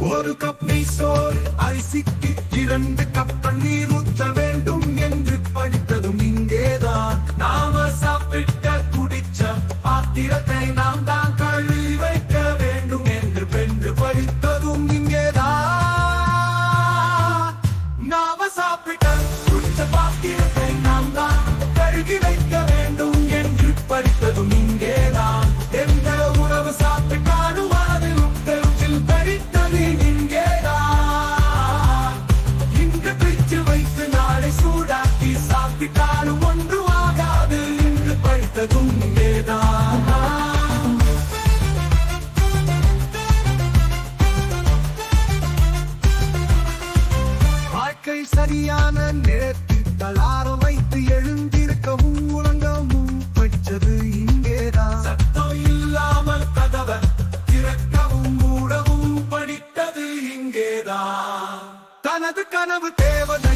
ஒரு கப் சோறு அரிசிக்கு 2 கப் தண்ணீர் ஊற்ற வேண்டும் என்று படித்ததும் இங்கேதான். நாம சாப்பிட்ட குடிச்ச பாத்திரத்தை நாம் தான் கழுவி வைக்க வேண்டும் என்று படித்ததும் இங்கேதான். நாம சாப்பிட்ட குடிச்ச பாத்திரத்தை நாம் தான் கழுவி வைக்க வேண்டும் என்று படித்ததும் இங்கேதான். எந்த உணவு சாப்பிட்டாலும் அது உட்கருத்தில் படித்தது இங்கேதான். இன்று பிரித்து வைத்து நாளை சூடாக்கி சாப்பிட்டாலும் ஒன்று ஆகாது என்று படித்ததும் இங்கேதான். வாழ்க்கை சரியான நேரத்தில் அலாரம் வைத்து எழுந்திருக்கவும் உறங்கவும் படித்தது இங்கேதான். சத்தம் இல்லாமல் கதவை திறக்கவும் மூடவும் படித்தது இங்கேதான். தனது கனவு தேவதை